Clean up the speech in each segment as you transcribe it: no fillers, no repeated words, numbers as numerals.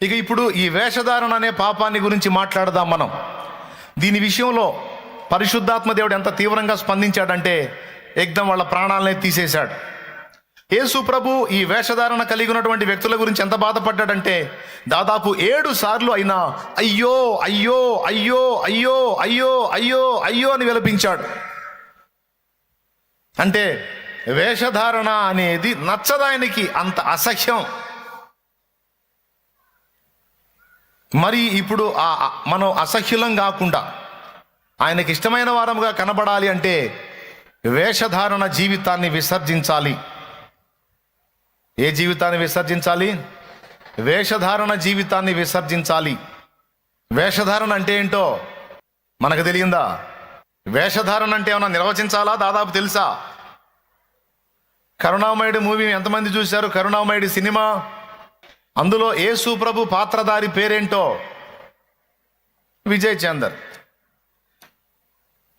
ఇక ఇప్పుడు ఈ వేషధారణ అనే పాపాన్ని గురించి మాట్లాడదాం మనం. దీని విషయంలో పరిశుద్ధాత్మ దేవుడు ఎంత తీవ్రంగా స్పందించాడంటే ఏకదం వాళ్ళ ప్రాణాలనే తీసేశాడు. యేసు ప్రభు ఈ వేషధారణ కలిగి ఉన్నటువంటి వ్యక్తుల గురించి ఎంత బాధపడ్డాడంటే దాదాపు 7 సార్లు అయినా అయ్యో అయ్యో అయ్యో అయ్యో అయ్యో అయ్యో అయ్యో అని విలపించాడు. అంటే వేషధారణ అనేది నచ్చదాయనికి, అంత అసహ్యం. మరి ఇప్పుడు మనం అసహ్యులం కాకుండా ఆయనకి ఇష్టమైన వారముగా కనబడాలి అంటే వేషధారణ జీవితాన్ని విసర్జించాలి. ఏ జీవితాన్ని విసర్జించాలి? వేషధారణ జీవితాన్ని విసర్జించాలి. వేషధారణ అంటే ఏంటో మనకు తెలియందా? వేషధారణ అంటే ఏమన్నా నిర్వచించాలా? దాదాపు తెలుసా? కరుణామయుడు మూవీ ఎంతమంది చూశారు? కరుణామయుడి సినిమా, అందులో యేసు ప్రభు పాత్రధారి పేరేంటో? విజయ్ చందర్.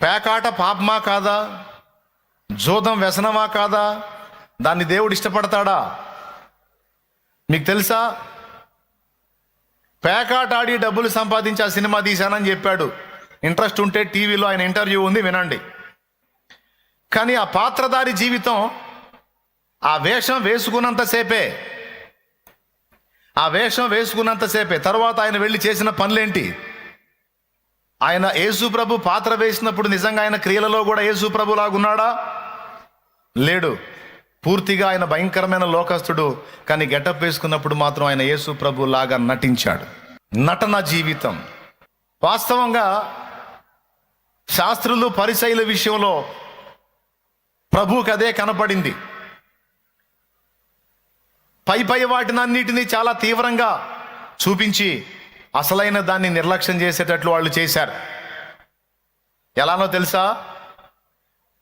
పేకాట పాపమా కాదా? జోదం వ్యసనమా కాదా? దాన్ని దేవుడు ఇష్టపడతాడా? మీకు తెలుసా? పేకాట ఆడి డబ్బులు సంపాదించి ఆ సినిమా తీశానని చెప్పాడు. ఇంట్రెస్ట్ ఉంటే టీవీలో ఆయన ఇంటర్వ్యూ ఉంది, వినండి. కానీ ఆ పాత్రధారి జీవితం ఆ వేషం వేసుకున్నంతసేపే, తర్వాత ఆయన వెళ్ళి చేసిన పనులేంటి? ఆయన యేసు ప్రభు పాత్ర వేసినప్పుడు నిజంగా ఆయన క్రియలలో కూడా యేసు ప్రభు లాగున్నాడా? లేడు. పూర్తిగా ఆయన భయంకరమైన లోకస్తుడు. కానీ గెటప్ వేసుకున్నప్పుడు మాత్రం ఆయన యేసు ప్రభు లాగా నటించాడు. నటన జీవితం. వాస్తవంగా శాస్త్రులు పరిసయ్యుల విషయంలో ప్రభువుకి అదే కనపడింది. పై వాటినన్నిటినీ చాలా తీవ్రంగా చూపించి అసలైన దాన్ని నిర్లక్ష్యం చేసేటట్లు వాళ్ళు చేశారు. ఎలానో తెలుసా?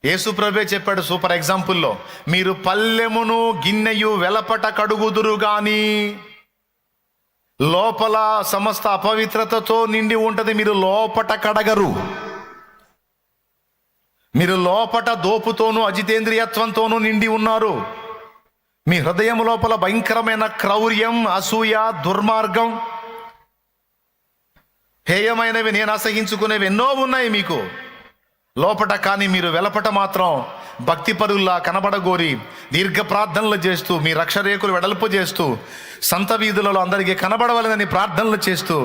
యేసు ప్రభువే చెప్పాడు సూపర్ ఎగ్జాంపుల్లో, మీరు పల్లెమును గిన్నెయు వెలపట కడుగుదురు గాని లోపల సమస్త అపవిత్రతతో నిండి ఉంటది, మీరు లోపట కడగరు. మీరు లోపట దోపుతోనూ అజితేంద్రియత్వంతోనూ నిండి ఉన్నారు. మీ హృదయం లోపల భయంకరమైన క్రౌర్యం, అసూయ, దుర్మార్గం, హేయమైనవి, నేను అసహించుకునేవి ఎన్నో ఉన్నాయి మీకు లోపట. కానీ మీరు వెలపట మాత్రం భక్తి పరుల్లా కనబడగోరి దీర్ఘ ప్రార్థనలు చేస్తూ, మీ రక్షరేకులు వెడల్పు చేస్తూ, సంత వీధులలో అందరికీ కనబడవలనని ప్రార్థనలు చేస్తూ,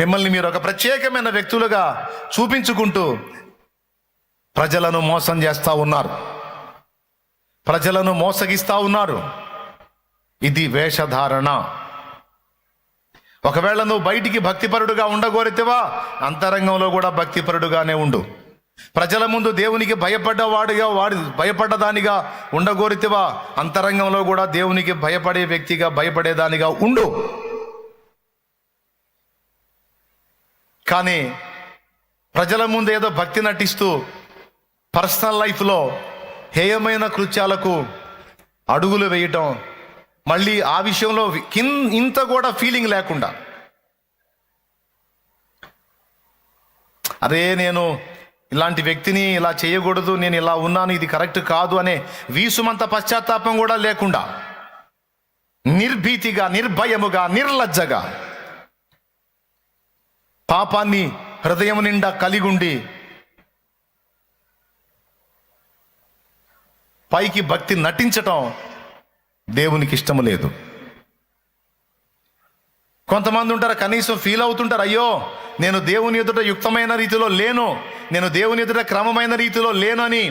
మిమ్మల్ని మీరు ఒక ప్రత్యేకమైన వ్యక్తులుగా చూపించుకుంటూ ప్రజలను మోసం చేస్తూ ఉన్నారు, ప్రజలను మోసగిస్తూ ఉన్నారు. ఇది వేషధారణ. ఒకవేళ నువ్వు బయటికి భక్తిపరుడుగా ఉండగోరితేవా, అంతరంగంలో కూడా భక్తిపరుడుగానే ఉండు. ప్రజల ముందు దేవునికి భయపడ్డదానిగా ఉండగోరితేవా, అంతరంగంలో కూడా దేవునికి భయపడే వ్యక్తిగా, భయపడేదానిగా ఉండు. కానీ ప్రజల ముందు ఏదో భక్తి నటిస్తూ పర్సనల్ లైఫ్లో హేయమైన కృత్యాలకు అడుగులు వేయటం, మళ్ళీ ఆ విషయంలో ఇంత కూడా ఫీలింగ్ లేకుండా, అరే నేను ఇలాంటి వ్యక్తిని ఇలా చేయకూడదు, నేను ఇలా ఉన్నాను, ఇది కరెక్ట్ కాదు అనే వీసుమంత పశ్చాత్తాపం కూడా లేకుండా నిర్భీతిగా, నిర్భయముగా, నిర్లజ్జగా పాపాన్ని హృదయం నిండా కలిగుండి పైకి భక్తి నటించటం దేవునికి ఇష్టము లేదు. కొంతమంది ఉంటారు, కనీసం ఫీల్ అవుతుంటారు, అయ్యో నేను దేవుని ఎదుట యుక్తమైన రీతిలో లేను, నేను దేవుని ఎదుట క్రమమైన రీతిలో లేను అని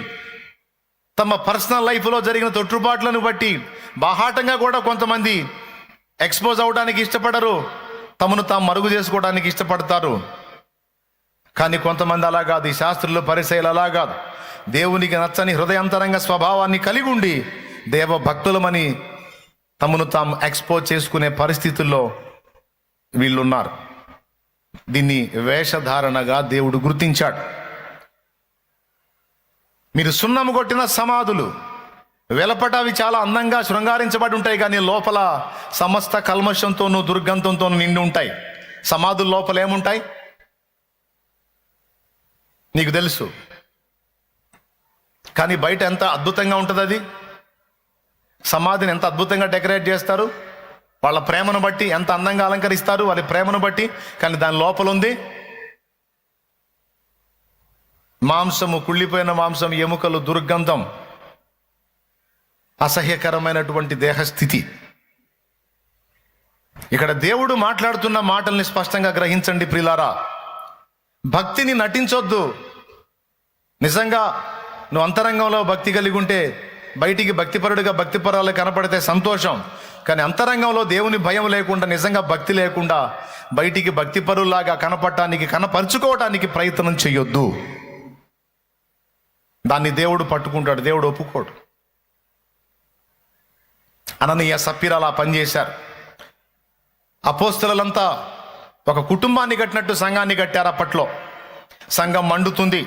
తమ పర్సనల్ లైఫ్లో జరిగిన తొట్టుబాట్లను బట్టి బాహాటంగా కూడా కొంతమంది ఎక్స్పోజ్ అవడానికి ఇష్టపడరు, తమను తాము మరుగు చేసుకోవడానికి ఇష్టపడతారు. కానీ కొంతమంది అలా కాదు. ఈ శాస్త్రులు, పరిసయ్యులు అలా కాదు. దేవునికి నచ్చని హృదయాంతరంగ స్వభావాన్ని కలిగి ఉండి దేవ భక్తులమని తమను తాము ఎక్స్పోజ్ చేసుకునే పరిస్థితుల్లో వీళ్ళున్నారు. దీన్ని వేషధారణగా దేవుడు గుర్తించాడు. మీరు సున్నము కొట్టిన సమాధులు వెలపట అవి చాలా అందంగా శృంగారించబడి ఉంటాయి, కానీ లోపల సమస్త కల్మషంతోనూ దుర్గంధంతోనూ నిండి ఉంటాయి. సమాధుల లోపల ఏముంటాయి నీకు తెలుసు, కానీ బయట ఎంత అద్భుతంగా ఉంటుంది. అది సమాధిని ఎంత అద్భుతంగా డెకరేట్ చేస్తారు. వాళ్ళ ప్రేమను బట్టి ఎంత అందంగా అలంకరిస్తారు, వాళ్ళ ప్రేమను బట్టి. కానీ దాని లోపల ఉంది మాంసము, కుళ్ళిపోయిన మాంసం, ఎముకలు, దుర్గంధం, అసహ్యకరమైనటువంటి దేహస్థితి. ఇక్కడ దేవుడు మాట్లాడుతున్న మాటల్ని స్పష్టంగా గ్రహించండి ప్రియులారా. భక్తిని నటించొద్దు. నిజంగా నువ్వు అంతరంగంలో భక్తి కలిగి ఉంటే బయటికి భక్తిపరుడిగా భక్తిపరాలు కనపడితే సంతోషం. కానీ అంతరంగంలో దేవుని భయం లేకుండా, నిజంగా భక్తి లేకుండా బయటికి భక్తిపరులాగా కనపరుచుకోవటానికి ప్రయత్నం చేయొద్దు. దాన్ని దేవుడు పట్టుకుంటాడు, దేవుడు ఒప్పుకోడు. అననీయ సప్పీరా అలా పనిచేశారు. అపోస్తలులంతా ఒక కుటుంబాన్ని కట్టినట్టు సంఘాన్ని కట్టారు. అప్పట్లో సంఘం మండుతుంది.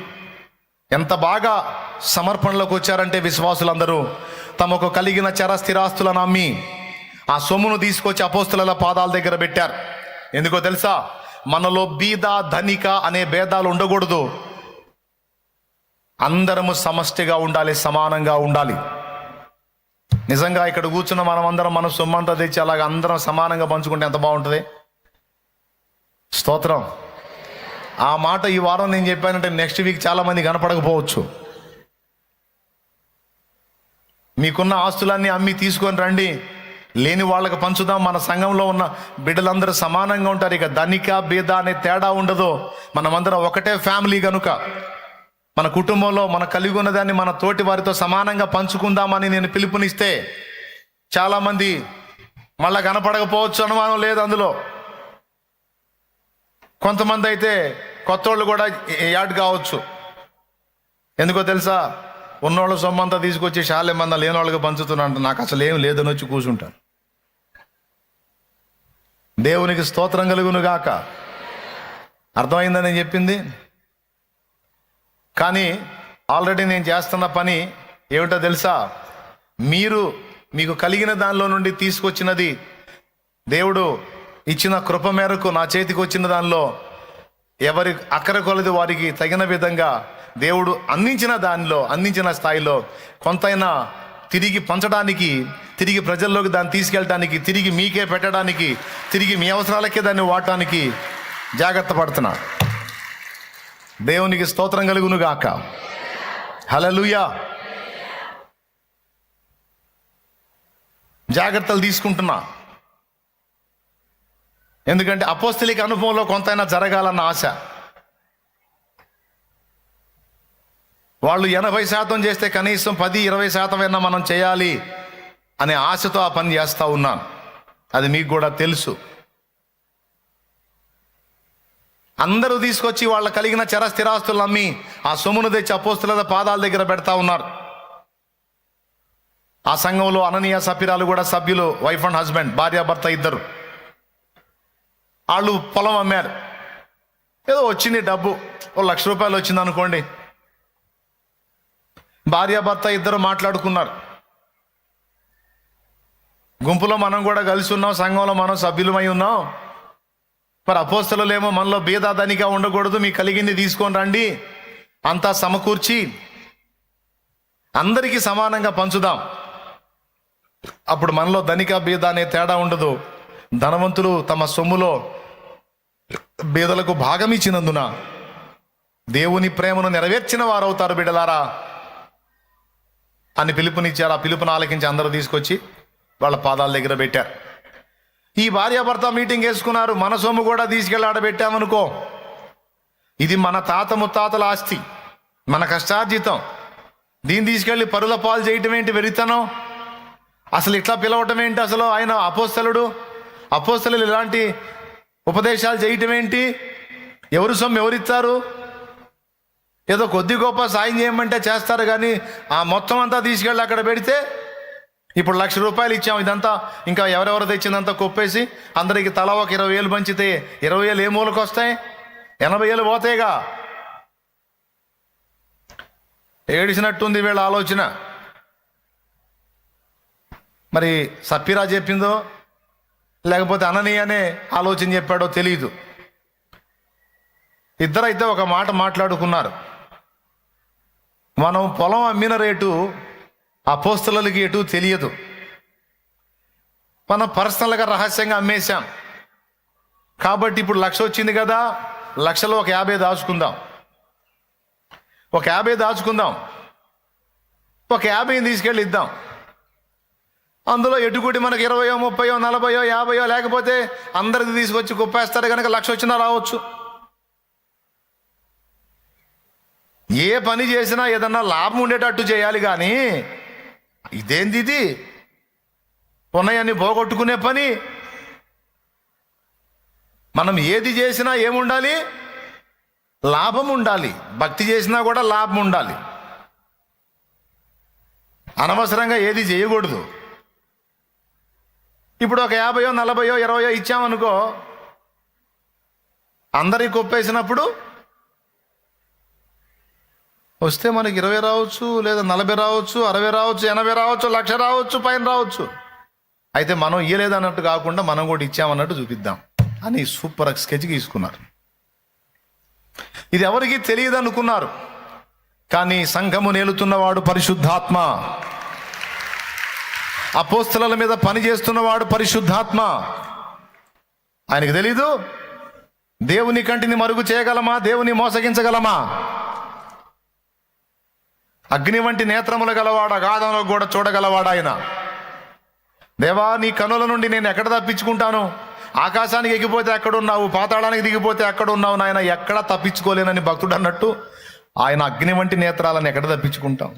ఎంత బాగా సమర్పణలోకి వచ్చారంటే విశ్వాసులందరూ తమకు కలిగిన స్థిరాస్తులను అమ్మి ఆ సొమ్మును తీసుకొచ్చి అపోస్తలుల పాదాల దగ్గర పెట్టారు. ఎందుకో తెలుసా? మనలో బీద ధనిక అనే భేదాలు ఉండకూడదు. అందరము సమష్టిగా ఉండాలి, సమానంగా ఉండాలి. నిజంగా ఇక్కడ కూర్చున్న మనం అందరం మన సొమ్మంతా తెచ్చి అలాగ అందరం సమానంగా పంచుకుంటే ఎంత బాగుంటుంది. స్తోత్రం. ఆ మాట ఈ వారం నేను చెప్పానంటే నెక్స్ట్ వీక్ చాలా మంది కనపడకపోవచ్చు. మీకున్న ఆస్తులన్నీ అమ్మి తీసుకొని రండి, లేని వాళ్ళకి పంచుదాం. మన సంఘంలో ఉన్న బిడ్డలందరూ సమానంగా ఉంటారు. ఇక ధనిక బీద అనే తేడా ఉండదు. మనమందరం ఒకటే ఫ్యామిలీ కనుక మన కుటుంబంలో మన కలిగి ఉన్నదాన్ని మన తోటి వారితో సమానంగా పంచుకుందామని నేను పిలుపునిస్తే చాలామంది మళ్ళా కనపడకపోవచ్చు, అనుమానం లేదు అందులో. కొంతమంది అయితే కొత్త వాళ్ళు కూడా యాడ్ కావచ్చు. ఎందుకో తెలుసా? ఉన్నోళ్ళ సొమ్మంతా తీసుకొచ్చి శాలే మంద లేని వాళ్ళకి పంచుతున్నా, నాకు అసలు ఏం లేదని వచ్చి కూర్చుంటాను. దేవునికి స్తోత్రం కలుగును గాక. అర్థమైందని నేను చెప్పింది. కానీ ఆల్రెడీ నేను చేస్తున్న పని ఏమిటో తెలుసా? మీకు కలిగిన దానిలో నుండి తీసుకొచ్చినది, దేవుడు ఇచ్చిన కృప మేరకు నా చేతికి వచ్చిన దానిలో ఎవరి అక్కర కొలది వారికి తగిన విధంగా దేవుడు అందించిన స్థాయిలో కొంతైనా తిరిగి పంచడానికి, తిరిగి ప్రజల్లోకి దాన్ని తీసుకెళ్ళడానికి, తిరిగి మీకే పెట్టడానికి, తిరిగి మీ అవసరాలకే దాన్ని వాడటానికి జాగ్రత్త పడుతున్నా. దేవునికి స్తోత్రం కలుగును గాక. హల్లెలూయా. జాగ్రత్తలు తీసుకుంటున్నా. ఎందుకంటే అపోస్తలిక అనుభవంలో కొంతైనా జరగాలన్న ఆశ. వాళ్ళు 80% చేస్తే కనీసం 10-20% మనం చేయాలి అనే ఆశతో ఆ పని చేస్తూ ఉన్నాను. అది మీకు కూడా తెలుసు. అందరూ తీసుకొచ్చి వాళ్ళ కలిగిన స్థిరాస్తులను అమ్మి ఆ సొమ్మును తెచ్చి అపోస్తలుల పాదాల దగ్గర పెడతా ఉన్నారు. ఆ సంఘంలో అననీయ సప్పీరాలు కూడా సభ్యులు, వైఫ్ అండ్ హస్బెండ్, భార్యాభర్త ఇద్దరు. వాళ్ళు పొలం అమ్మారు. ఏదో వచ్చింది డబ్బు, ₹1,00,000 వచ్చింది అనుకోండి. భార్యాభర్త ఇద్దరు మాట్లాడుకున్నారు. గుంపులో మనం కూడా కలిసి ఉన్నాం, సంఘంలో మనం సభ్యులమై ఉన్నాం. మరి అపోస్తలులేమో మనలో బీద ధనిక ఉండకూడదు, మీకు కలిగింది తీసుకొని రండి, అంతా సమకూర్చి అందరికీ సమానంగా పంచుదాం. అప్పుడు మనలో ధనిక బీద అనే తేడా ఉండదు. ధనవంతులు తమ సొమ్ములో బీదలకు భాగం ఇచ్చినందున దేవుని ప్రేమను నెరవేర్చిన వారు అవుతారు బిడ్డలారా అని పిలుపునిచ్చారు. ఆ పిలుపుని ఆలకించి అందరూ తీసుకొచ్చి వాళ్ళ పాదాల దగ్గర పెట్టారు. ఈ భార్యాభర్త మీటింగ్ వేసుకున్నారు. మన సొమ్ము కూడా తీసుకెళ్ళి ఆడబెట్టామనుకో, ఇది మన తాత ముత్తాతల ఆస్తి, మన కష్టార్జితం. దీన్ని తీసుకెళ్ళి పరుల పాలు చేయటం ఏంటి వెరితనం? అసలు ఇట్లా పిలవటం ఏంటి? అసలు ఆయన అపోస్తలులు ఇలాంటి ఉపదేశాలు చేయటం ఏంటి? ఎవరు సొమ్ము ఎవరిస్తారు? ఏదో కొద్ది గొప్ప సాయం చేయమంటే చేస్తారు, కానీ ఆ మొత్తం అంతా తీసుకెళ్ళి అక్కడ పెడితే ఇప్పుడు ₹1,00,000 ఇచ్చాం, ఇదంతా ఇంకా ఎవరెవరు తెచ్చిందంతా కొప్పేసి అందరికి తలా ఒక 20,000 పంచితే 20,000 ఏ మూలకు వస్తాయి? 80,000 పోతాయిగా. ఏడిసినట్టుంది వీళ్ళ ఆలోచన. మరి సప్పీరా చెప్పిందో లేకపోతే అననీయనే ఆలోచన చెప్పాడో తెలియదు. ఇద్దరైతే ఒక మాట మాట్లాడుకున్నారు. మనం పొలం అమ్మిన రేటు అపోస్తలులకి ఎటు తెలియదు. మనం పర్సనల్గా రహస్యంగా అమ్మేశాం. కాబట్టి ఇప్పుడు 1,00,000 వచ్చింది కదా, 1,00,000లో ఒక 50 దాచుకుందాం, ఒక 50 దాచుకుందాం, ఒక 50 తీసుకెళ్ళి ఇద్దాం. అందులో ఎటుకుటి మనకు 20, 30, 40, 50 లేకపోతే అందరిది తీసుకొచ్చి కుప్పేస్తారు కనుక 1,00,000 వచ్చినా రావచ్చు. ఏ పని చేసినా ఏదన్నా లాభం ఉండేటట్టు చేయాలి, కానీ ఇదేంది ఇది ఉన్నాయని పోగొట్టుకునే పని. మనం ఏది చేసినా ఏముండాలి? లాభం ఉండాలి. భక్తి చేసినా కూడా లాభం ఉండాలి. అనవసరంగా ఏది చేయకూడదు. ఇప్పుడు ఒక 50, 40, 20 ఇచ్చామనుకో, అందరికి కొప్పేసినప్పుడు వస్తే మనకి 20 రావచ్చు, లేదా 40 రావచ్చు, 60 రావచ్చు, 80 రావచ్చు, 1,00,000 రావచ్చు, పైన రావచ్చు. అయితే మనం ఇయ్యలేదన్నట్టు కాకుండా మనం కూడా ఇచ్చామన్నట్టు చూపిద్దాం అని సూపర్ స్కెచ్ గీసుకున్నారు. ఇది ఎవరికి తెలియదు అనుకున్నారు, కానీ సంఘము నేలుతున్నవాడు పరిశుద్ధాత్మ, అపోస్తలుల మీద పని చేస్తున్నవాడు పరిశుద్ధాత్మ. ఆయనకు తెలీదు? దేవుని కంటిని మరుగు చేయగలమా? దేవుని మోసగించగలమా? అగ్ని వంటి నేత్రములు గలవాడు, అగాధంలో కూడా చూడగలవాడు ఆయన. దేవా, నీ కనుల నుండి నేను ఎక్కడ తప్పించుకుంటాను? ఆకాశానికి ఎక్కిపోతే ఎక్కడున్నావు, పాతాళానికి దిగిపోతే ఎక్కడున్నావు నాయన, ఎక్కడ తప్పించుకోలేనని భక్తుడు అన్నట్టు ఆయన అగ్ని వంటి నేత్రాలను ఎక్కడ తప్పించుకుంటాం?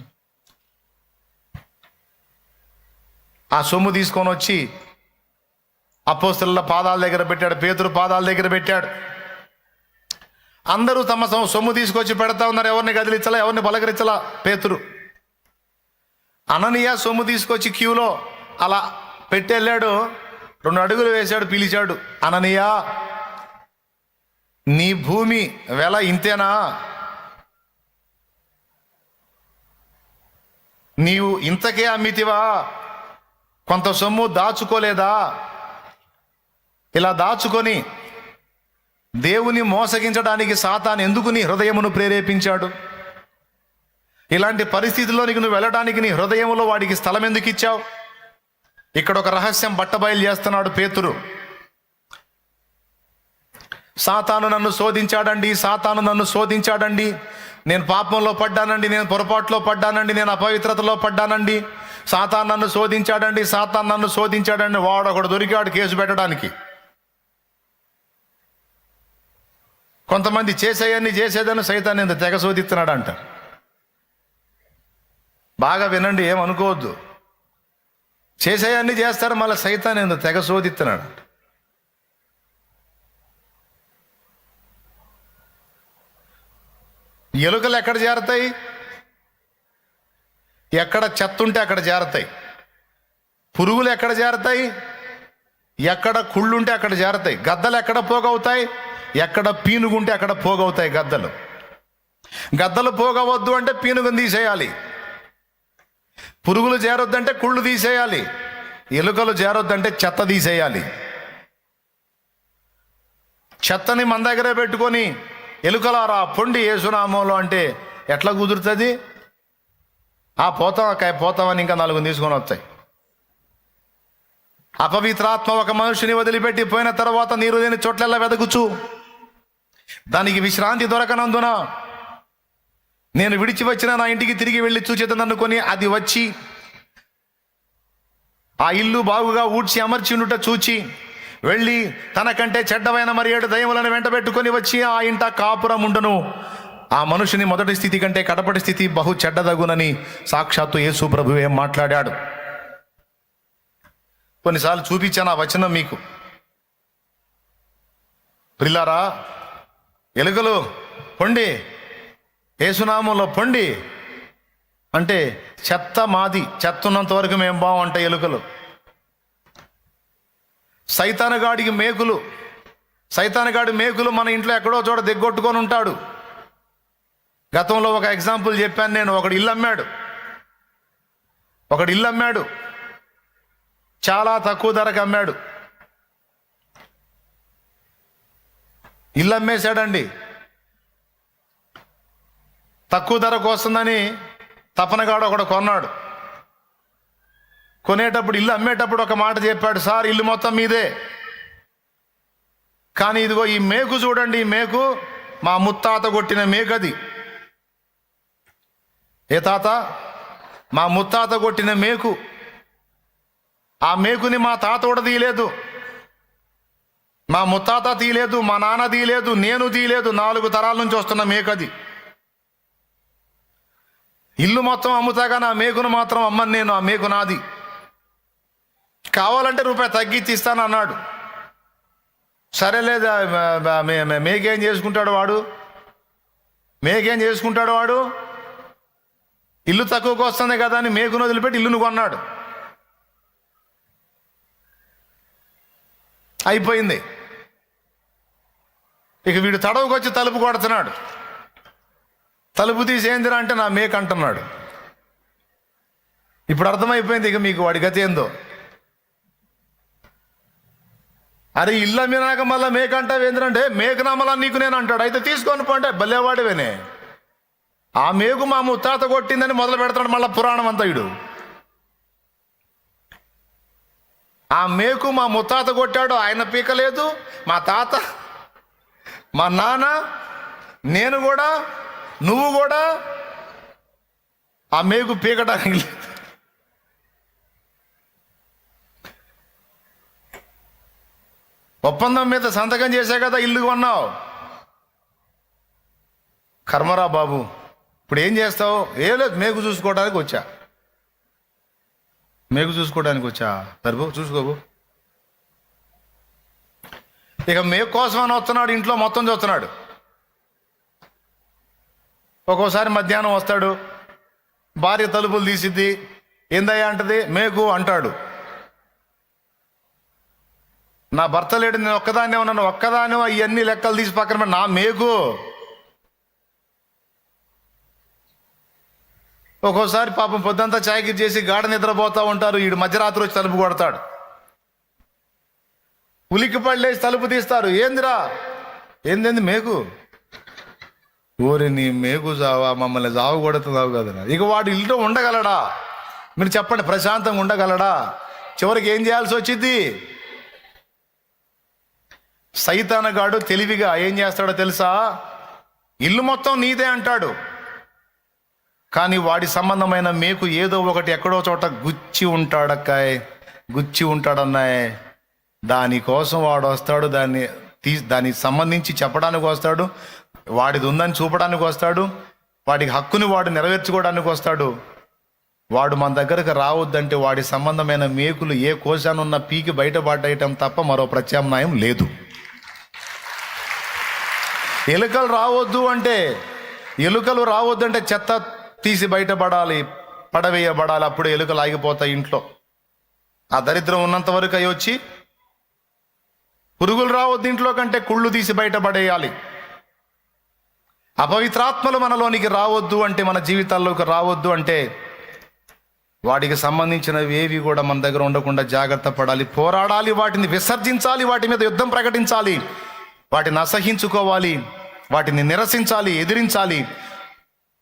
ఆ సొమ్ము తీసుకొని వచ్చి అపోస్తలుల పాదాల దగ్గర పెట్టాడు, పేతురు పాదాల దగ్గర పెట్టాడు. అందరూ తమ సొమ్ము తీసుకొచ్చి పెడతా ఉన్నారు. ఎవరిని కదిలించలా, ఎవరిని పలకరించలా. పేతురు, అననీయ సొమ్ము తీసుకొచ్చి క్యూలో అలా పెట్టెళ్ళాడు. 2 అడుగులు వేశాడు, పిలిచాడు, అననీయ, నీ భూమి వెల ఇంతేనా? నీవు ఇంతకే అమ్మితివా? కొంత సొమ్ము దాచుకోలేదా? ఇలా దాచుకొని దేవుని మోసగించడానికి సాతాను ఎందుకు నీ హృదయమును ప్రేరేపించాడు? ఇలాంటి పరిస్థితుల్లోనికి నువ్వు వెళ్ళడానికి నీ హృదయంలో వాడికి స్థలం ఎందుకు ఇచ్చావు? ఇక్కడ ఒక రహస్యం బట్టబయలు చేస్తున్నాడు పేతురు. సాతాను నన్ను శోధించాడండి, సాతాను నన్ను శోధించాడండి, నేను పాపంలో పడ్డానండి, నేను పొరపాటులో పడ్డానండి, నేను అపవిత్రతలో పడ్డానండి, సాతాను నన్ను శోధించాడండి, సాతాను నన్ను శోధించాడండి. వాడు ఒకడు దొరికాడు కేసు పెట్టడానికి. కొంతమంది చేసేయన్ని చేసేదని సైతాన్ని ఇంత తెగ శోధిస్తున్నాడు అంట. బాగా వినండి, ఏమనుకోవద్దు. చేసేయన్ని చేస్తారు, మళ్ళీ సైతాన్ని ఇంత తెగ శోధిస్తున్నాడు అంట. ఎలుకలు ఎక్కడ చేరతాయి? ఎక్కడ చెత్త ఉంటే అక్కడ చేరతాయి. పురుగులు ఎక్కడ చేరతాయి? ఎక్కడ కుళ్ళుంటే అక్కడ చేరతాయి. గద్దలు ఎక్కడ పోగవుతాయి? ఎక్కడ పీనుగుంటే అక్కడ పోగవుతాయి గద్దలు. గద్దలు పోగవద్దు అంటే పీనుగుని తీసేయాలి. పురుగులు చేరొద్దంటే కుళ్ళు తీసేయాలి. ఎలుకలు చేరొద్దంటే చెత్త తీసేయాలి. చెత్తని మన దగ్గరే పెట్టుకొని ఎలుకలారా పొండి యేసునామంలో అంటే ఎట్లా కుదురుతుంది? పోతామని ఇంకా 4 తీసుకొని వస్తాయి. అపవిత్రాత్మ ఒక మనుషుని వదిలిపెట్టి పోయిన తర్వాత నీరు లేని చోట్లెల్లా వెదకుచు దానికి విశ్రాంతి దొరకనందున నేను విడిచి వచ్చిన నా ఇంటికి తిరిగి వెళ్ళి చూచేదనుకొని అది వచ్చి ఆ ఇల్లు బాగుగా ఊడ్చి అమర్చి ఉండుట చూచి వెళ్ళి తనకంటే చెడ్డవైన మరి 7 దయ్యములను వెంటబెట్టుకొని వచ్చి ఆ ఇంట కాపురం ఉండును. ఆ మనుషుని మొదటి స్థితి కంటే కడపటి స్థితి బహు చెడ్డదగునని సాక్షాత్తు యేసు ప్రభువే మాట్లాడాడు. కొన్నిసార్లు చూపించాను ఆ వచనం మీకు. ప్రిల్లారా, ఎలుకలు పొండి, యేసునామంలో పొండి అంటే చెత్త మాది, చెత్త ఉన్నంత వరకు మేము బాగుంటాయి ఎలుకలు. సైతానుగాడి మేకులు మన ఇంట్లో ఎక్కడో చోట దిగ్గొట్టుకొని ఉంటాడు. గతంలో ఒక ఎగ్జాంపుల్ చెప్పాను నేను. ఒకడు ఇల్లు అమ్మాడు, చాలా తక్కువ ధరకు అమ్మాడు. ఇల్లు అమ్మేశాడండి. తక్కువ ధరకు వస్తుందని తపనగాడు ఒకడు కొన్నాడు. కొనేటప్పుడు, ఇల్లు అమ్మేటప్పుడు ఒక మాట చెప్పాడు, సార్ ఇల్లు మొత్తం మీదే, కానీ ఇదిగో ఈ మేకు చూడండి, ఈ మేకు మా ముత్తాత కొట్టిన మేకది. ఏ తాత? మా ముత్తాత కొట్టిన మేకు. ఆ మేకుని మా తాత కూడా తీయలేదు, మా ముత్తాత తీయలేదు, మా నాన్న తీయలేదు, నేను తీయలేదు. 4 తరాల నుంచి వస్తున్న మేకది. ఇల్లు మొత్తం అమ్ముతాగా నా మేకును మాత్రం అమ్మను నేను. ఆ మేకు నాది. కావాలంటే రూపాయి తగ్గించి ఇస్తాను అన్నాడు. సరేలేదు, మేకేం చేసుకుంటాడు వాడు? మేకేం చేసుకుంటాడు వాడు? ఇల్లు తక్కువకు వస్తుంది కదా అని మేకును వదిలిపెట్టి ఇల్లును కొన్నాడు. అయిపోయింది. ఇక వీడు తడవుకు వచ్చి తలుపు కొడుతున్నాడు. తలుపు తీసి ఏందిరా అంటే నా మేక అంటున్నాడు. ఇప్పుడు అర్థమైపోయింది ఇక మీకు వాడి గతి ఏందో. అరే ఇల్లు అమ్మినాక మళ్ళీ మేక అంటావు ఏంద్రంటే, మేకనా మళ్ళా నీకు నేను అంటాడు. అయితే తీసుకొని పోంటే భలేవాడివేనే. ఆ మేకు మా ముత్తాత కొట్టిందని మొదలు పెడతాడు మళ్ళీ పురాణం అంతా వీడు. ఆ మేకు మా ముత్తాత కొట్టాడు, ఆయన పీకలేదు. మా తాత, మా నాన్న, నేను కూడా, నువ్వు కూడా ఆ మేకు పీకడానికి లేదు. ఒప్పందం మీద సంతకం చేసే కదా ఇల్లు కొన్నావు. కర్మరా బాబు. ఇప్పుడు ఏం చేస్తావు? ఏం లేదు, మేకు చూసుకోవడానికి వచ్చా. మేకు చూసుకోవడానికి వచ్చా. సరిపో, చూసుకోబు. ఇక మేకు కోసం అని వస్తున్నాడు, ఇంట్లో మొత్తం చూస్తున్నాడు. ఒక్కోసారి మధ్యాహ్నం వస్తాడు, భార్య తలుపులు తీసిద్ది. ఏందయ్యా అంటది, మేకు అంటాడు. నా భర్త లేడు, నేను ఒక్కదాన్నే ఉన్నాను. ఒక్కదాన్ని ఇవన్నీ లెక్కలు తీసి పక్కన నా మేకు. ఒక్కోసారి పాపం పొద్దంతా చాయకి చేసి గాఢ నిద్రపోతూ ఉంటారు. వీడు మధ్యరాత్రి వచ్చి తలుపు కొడతాడు. ఉలిక్కి పడలేసి తలుపు తీస్తారు. ఏందిరా? ఏంది మేకు? ఓరి నీ మేకు జావా, మమ్మల్ని జావు కొడుతున్నావు కదా. ఇక వాడు ఇల్లు ఉండగలడా? మీరు చెప్పండి, ప్రశాంతంగా ఉండగలడా? చివరికి ఏం చేయాల్సి వచ్చింది? సైతానగాడు తెలివిగా ఏం చేస్తాడో తెలుసా? ఇల్లు మొత్తం నీదే అంటాడు, కానీ వాడి సంబంధమైన మేకు ఏదో ఒకటి ఎక్కడో చోట గుచ్చి ఉంటాడక్కాయ్, గుచ్చి ఉంటాడన్నాయ్. దానికోసం వాడు వస్తాడు, దానికి సంబంధించి చెప్పడానికి వస్తాడు, వాడిది ఉందని చూపడానికి వస్తాడు, వాడికి హక్కుని వాడు నెరవేర్చుకోవడానికి వస్తాడు. వాడు మన దగ్గరకు రావద్దంటే వాడి సంబంధమైన మేకులు ఏ కోశానున్న పీకి బయటపడటం తప్ప మరో ప్రత్యామ్నాయం లేదు. ఎలుకలు రావద్దంటే చెత్త తీసి బయటపడాలి, పడవేయబడాలి. అప్పుడు ఎలుకలు ఆగిపోతాయి ఇంట్లో. ఆ దరిద్రం ఉన్నంత వరకు అవి వచ్చి, పురుగులు రావద్దు ఇంట్లో కంటే కుళ్ళు తీసి బయటపడేయాలి. అపవిత్రాత్మలు మనలోనికి రావద్దు అంటే, మన జీవితాల్లోకి రావద్దు అంటే, వాటికి సంబంధించినవి ఏవి కూడా మన దగ్గర ఉండకుండా జాగ్రత్త పడాలి, పోరాడాలి, వాటిని విసర్జించాలి, వాటి మీద యుద్ధం ప్రకటించాలి, వాటిని అసహించుకోవాలి, వాటిని నిరసించాలి, ఎదిరించాలి.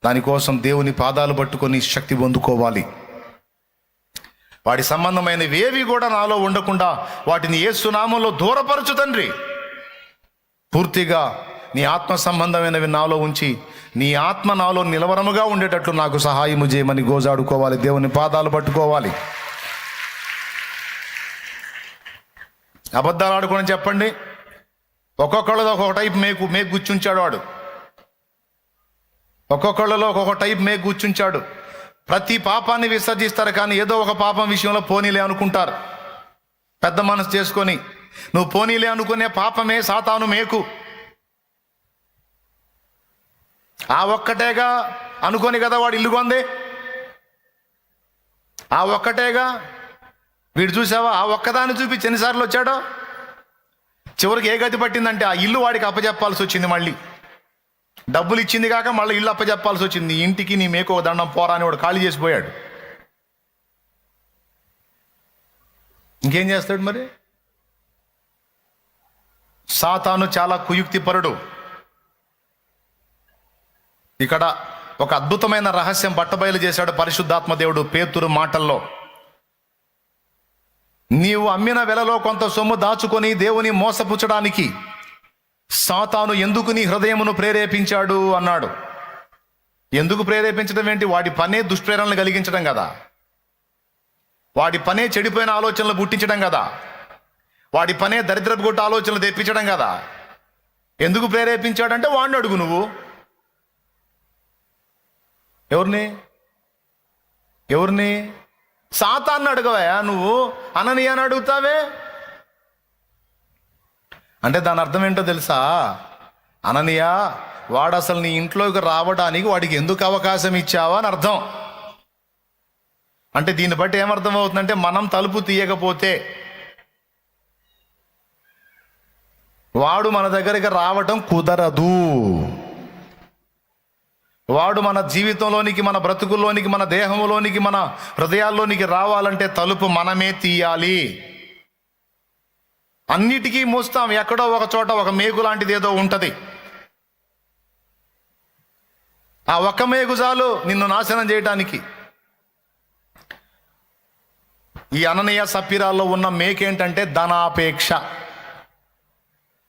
దానికోసం దేవుని పాదాలు పట్టుకొని శక్తి పొందుకోవాలి. వాటి సంబంధమైనవి ఏవి కూడా నాలో ఉండకుండా వాటిని యేసు నామములో దూరపరచు తండ్రి. పూర్తిగా నీ ఆత్మ సంబంధమైనవి నాలో ఉంచి నీ ఆత్మ నాలో నిలవరముగా ఉండేటట్లు నాకు సహాయము చేయమని గోజాడుకోవాలి, దేవుని పాదాలు పట్టుకోవాలి. అబద్ధాలు ఆడుకోని చెప్పండి. ఒక్కొక్కళ్ళలో ఒక్కొక్క టైప్ మేకు గుచ్చుంచాడు వాడు. ఒక్కొక్కళ్ళలో ఒక్కొక్క టైప్ మేకు గుచ్చుంచాడు. ప్రతి పాపాన్ని విసర్జిస్తారు, కానీ ఏదో ఒక పాపం విషయంలో పోనీలే అనుకుంటారు. పెద్ద మనసు చేసుకొని నువ్వు పోనీలే అనుకునే పాపమే సాతాను మేకు. ఆ ఒక్కటేగా అనుకోని కదా వాడు ఇల్లు కొంది. ఆ ఒక్కటేగా వీడు చూసావా? ఆ ఒక్కదాన్ని చూపించి ఎన్నిసార్లు వచ్చాడో. చివరికి ఏ గతి పట్టిందంటే ఆ ఇల్లు వాడికి అప్పచెప్పాల్సి వచ్చింది. మళ్ళీ డబ్బులు ఇచ్చింది కాక మళ్ళీ ఇల్లు అప్పచెప్పాల్సి వచ్చింది. ఇంటికి నీ మేకో దండం పోరా అని వాడు ఖాళీ చేసిపోయాడు. ఇంకేం చేస్తాడు మరి? సాతాను చాలా కుయుక్తిపరుడు. ఇక్కడ ఒక అద్భుతమైన రహస్యం బట్టబయలు చేశాడు పరిశుద్ధాత్మ దేవుడు పేతురు మాటల్లో. నీవు అమ్మిన వెలలో కొంత సొమ్ము దాచుకొని దేవుని మోసపుచ్చడానికి సాతాను ఎందుకు నీ హృదయమును ప్రేరేపించాడు అన్నాడు. ఎందుకు ప్రేరేపించడం ఏంటి? వాడి పనే దుష్ప్రేరణలు కలిగించడం కదా, వాడి పనే చెడిపోయిన ఆలోచనలు పుట్టించడం కదా, వాడి పనే దరిద్రపు కొట్టు ఆలోచనలు తెప్పించడం కదా. ఎందుకు ప్రేరేపించాడంటే వాడిని అడుగు నువ్వు. ఎవరిని? సాతాన్ని అడగవా నువ్వు? అననీయాని అడుగుతావే. అంటే దాని అర్థం ఏంటో తెలుసా? అననీయ, వాడు అసలు నీ ఇంట్లోకి రావడానికి వాడికి ఎందుకు అవకాశం ఇచ్చావా అని అర్థం. అంటే దీన్ని బట్టి ఏమర్థం అవుతుందంటే, మనం తలుపు తీయకపోతే వాడు మన దగ్గరికి రావటం కుదరదు. వాడు మన జీవితంలోనికి, మన బ్రతుకుల్లోనికి, మన దేహంలోనికి, మన హృదయాల్లోనికి రావాలంటే తలుపు మనమే తీయాలి. అన్నిటికీ మూస్తాం, ఎక్కడో ఒక చోట ఒక మేకు లాంటిది ఏదో ఉంటుంది. ఆ ఒక్క మేకు చాలు నిన్ను నాశనం చేయటానికి. ఈ అననీయ సప్పీరాల్లో ఉన్న మేకేంటంటే ధనాపేక్ష.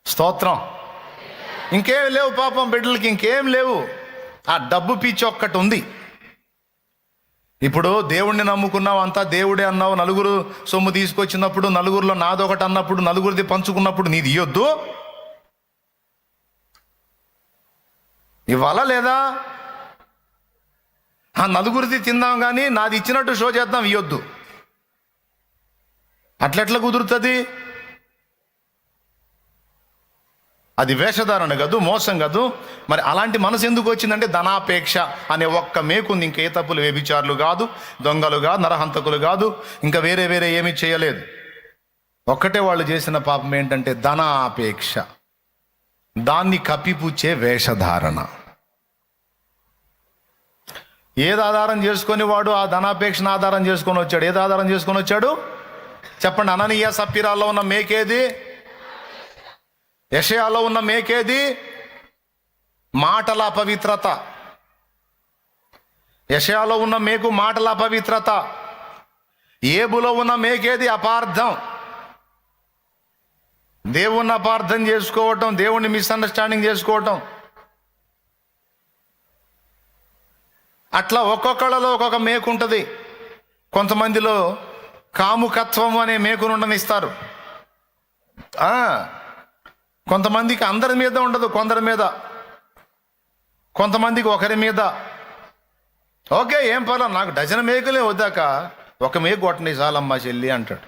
స్తోత్రం. ఇంకేం లేవు పాపం బిడ్డలకి, ఇంకేం లేవు. ఆ డబ్బు పిచ్చి ఒక్కటి ఉంది. ఇప్పుడు దేవుణ్ణి నమ్ముకున్నావు, అంతా దేవుడే అన్నావు, నలుగురు సొమ్ము తీసుకొచ్చినప్పుడు నలుగురిలో నాదొకటి అన్నప్పుడు, నలుగురిది పంచుకున్నప్పుడు నీది ఇయ్యొద్దు. ఇవ్వాలా లేదా? ఆ నలుగురిది తిందాం కానీ నాది ఇచ్చినట్టు షో చేద్దాం ఇయ్యొద్దు. అట్లెట్లా కుదురుతుంది? అది వేషధారణ కాదు, మోసం కాదు. మరి అలాంటి మనసు ఎందుకు వచ్చిందంటే ధనాపేక్ష అనే ఒక్క మేకుంది. ఇంకే తప్పులు, వ్యభిచారులు కాదు, దొంగలు కాదు, నరహంతకులు కాదు, ఇంకా వేరే ఏమీ చేయలేదు. ఒక్కటే వాళ్ళు చేసిన పాపం ఏంటంటే ధనాపేక్ష. దాన్ని కప్పిపుచ్చే వేషధారణ. ఏది ఆధారం చేసుకొని వాడు ఆ ధనాపేక్షను ఆధారం చేసుకొని వచ్చాడు? ఏది ఆధారం చేసుకొని వచ్చాడు చెప్పండి? అననీయ సప్పీరాల్లో ఉన్న మేకేది? యెషయాలో ఉన్న మేకేది? మాటల అపవిత్రత. యెషయాలో ఉన్న మేకు మాటల అపవిత్రత. ఏబులో ఉన్న మేకేది? అపార్థం. దేవుణ్ణి అపార్థం చేసుకోవటం, దేవుణ్ణి మిస్అండర్స్టాండింగ్ చేసుకోవటం. అట్లా ఒక్కొక్కళ్ళలో ఒక్కొక్క మేకు ఉంటుంది. కొంతమందిలో కాముకత్వం అనే మేకును ఉండనిస్తారు. కొంతమందికి అందరి మీద ఉండదు, కొందరి మీద, కొంతమందికి ఒకరి మీద. ఓకే, ఏం పర్లా, నాకు డజన్ మేకులే వద్దాక ఒక మేకు కొట్టని చాలమ్మా చెల్లి అంటాడు.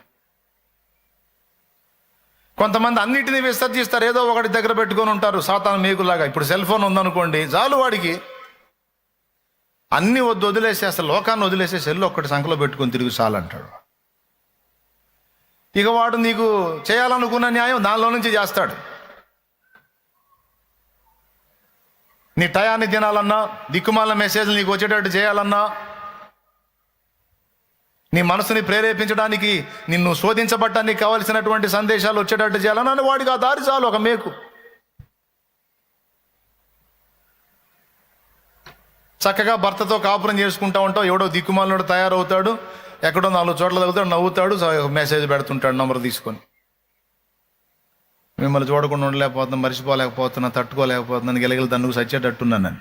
కొంతమంది అన్నిటినీ విసర్జిస్తారు, ఏదో ఒకటి దగ్గర పెట్టుకొని ఉంటారు సాతాను మేకులాగా. ఇప్పుడు సెల్ ఫోన్ ఉందనుకోండి, చాలు వాడికి అన్నీ వదిలేసి, అసలు లోకాన్ని వదిలేసే సెల్ ఒక్కటి సంఖలో పెట్టుకొని తిరిగి చాలంటాడు. ఇక వాడు నీకు చేయాలనుకున్న న్యాయం దానిలో నుంచి చేస్తాడు. నీ టయాన్ని తినాలన్నా, దిక్కుమాల మెసేజ్లు నీకు వచ్చేటట్టు చేయాలన్నా, నీ మనసుని ప్రేరేపించడానికి, నిన్ను శోధించబట్టానికి కావలసినటువంటి సందేశాలు వచ్చేటట్టు చేయాలన్నా వాడికి ఆ దారి చాలు, ఒక మేకు. చక్కగా భర్తతో కాపురం చేసుకుంటా ఉంటావు, ఎవడో దిక్కుమాలనుడు తయారవుతాడు, ఎక్కడో 4 చోట్ల తగ్గుతాడు, నవ్వుతాడు, మెసేజ్ పెడుతుంటాడు నంబర్ తీసుకొని. మిమ్మల్ని చూడకుండా ఉండలేకపోతున్నా, మర్చిపోలేకపోతున్నా, తట్టుకోలేకపోతున్నాను, గెలగలు తన్నుకు సచ్చేటట్టున్నాను నేను.